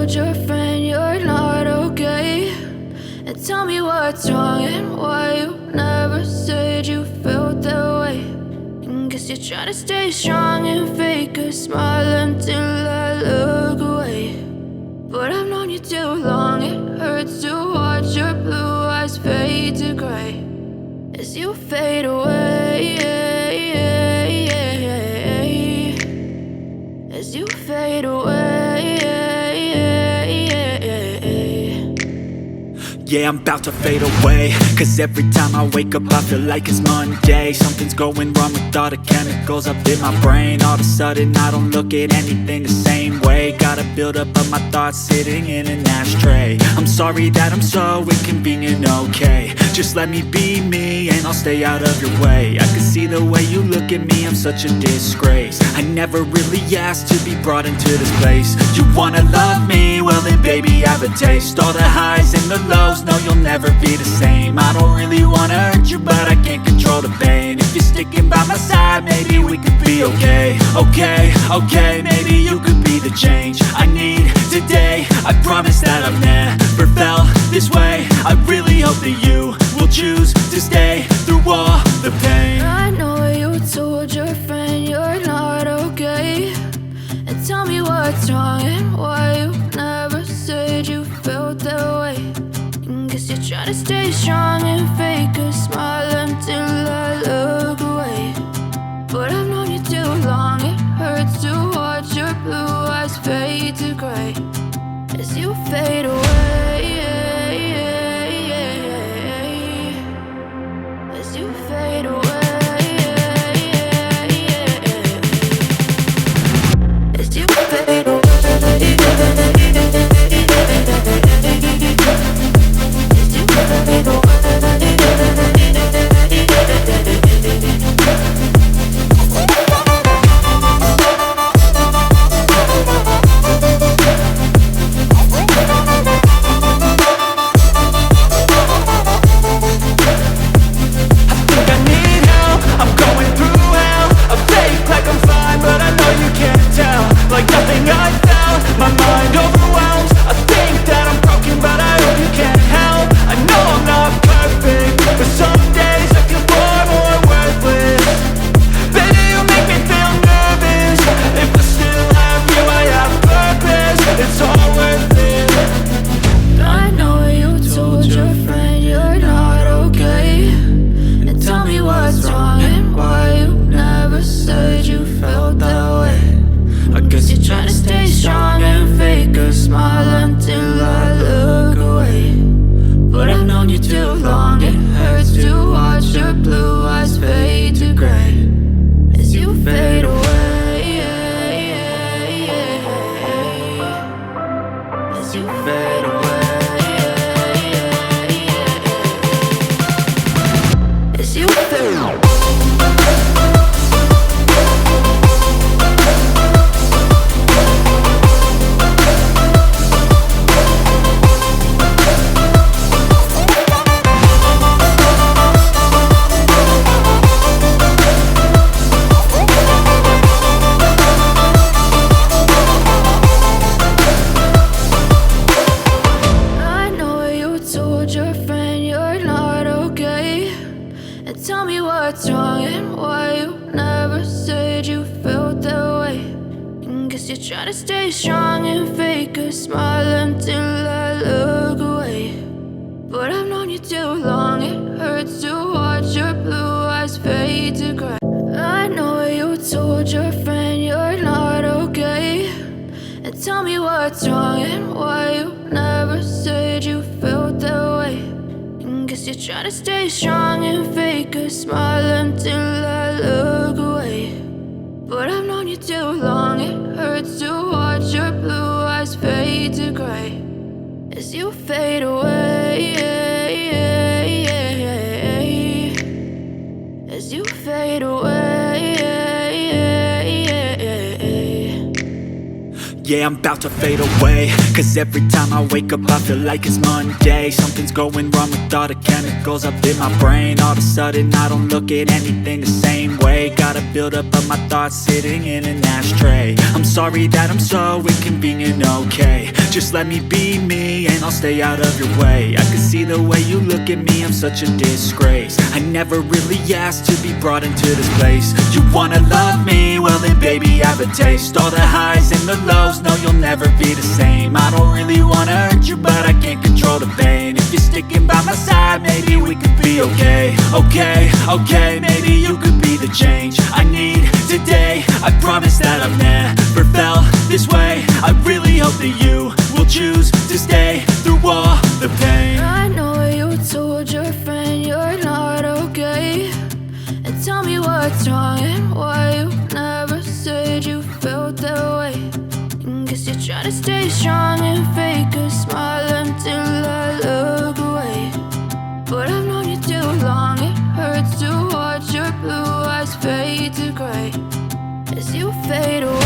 told your friend you're not okay? And tell me what's wrong and why you never said you felt that way. And guess you're trying to stay strong and fake a smile until I look away. But I've known you too long, it hurts to watch your blue eyes fade to gray as you fade away, as you fade away. Yeah, I'm about to fade away, cause every time I wake up I feel like it's Monday. Something's going wrong with all the chemicals up in my brain. All of a sudden I don't look at anything the same way. Got a buildup of my thoughts sitting in an ashtray. I'm sorry that I'm so inconvenient, okay? Just let me be me and I'll stay out of your way. I can see the way you look at me, I'm such a disgrace. I never really asked to be brought into this place. You wanna love me? Well then baby, have a taste. All the highs and the lows, no, you'll never be the same. I don't really wanna hurt you, but I can't control the pain. If you're sticking by my side, maybe we could be okay. Okay, maybe you could be the change I need today. I promise that I've never felt this way. I really hope that you will choose to stay through all the pain. I know you told your friend you're not okay. And tell me what's wrong and why you never said you felt that way. Guess you're trying to stay strong and fake a smile until I look away. But I've known you too long, it hurts to watch your blue eyes fade to gray as you fade away, as you fade away, as you fade away. Try to stay strong and fake a smile until I look away. But I've known you too long, it hurts to watch your blue eyes fade to gray as you fade away, as you fade away. Yeah, I'm about to fade away, cause every time I wake up I feel like it's Monday. Something's going wrong with all the chemicals up in my brain. All of a sudden I don't look at anything the same way. Got a buildup of my thoughts sitting in an ashtray. I'm sorry that I'm so inconvenient, okay? Just let me be me and I'll stay out of your way. I can see the way you look at me, I'm such a disgrace. I never really asked to be brought into this place. You wanna love me? Well then baby, have a taste. All the highs and the lows, no you'll never be the same. I don't really wanna hurt you, but I can't control the pain. If you're sticking by my side, maybe we could be okay. Okay, maybe you could be the change I need today. I promise that I've never felt this way. I really hope that you will choose to stay through all the pain. I know you told your friend you're not okay, and tell me what's wrong and why you never said you felt that way. And guess you're trying to stay strong and fake a smile until I look away. But I've known you too long, it hurts to watch your blue eyes fade to gray as you fade away.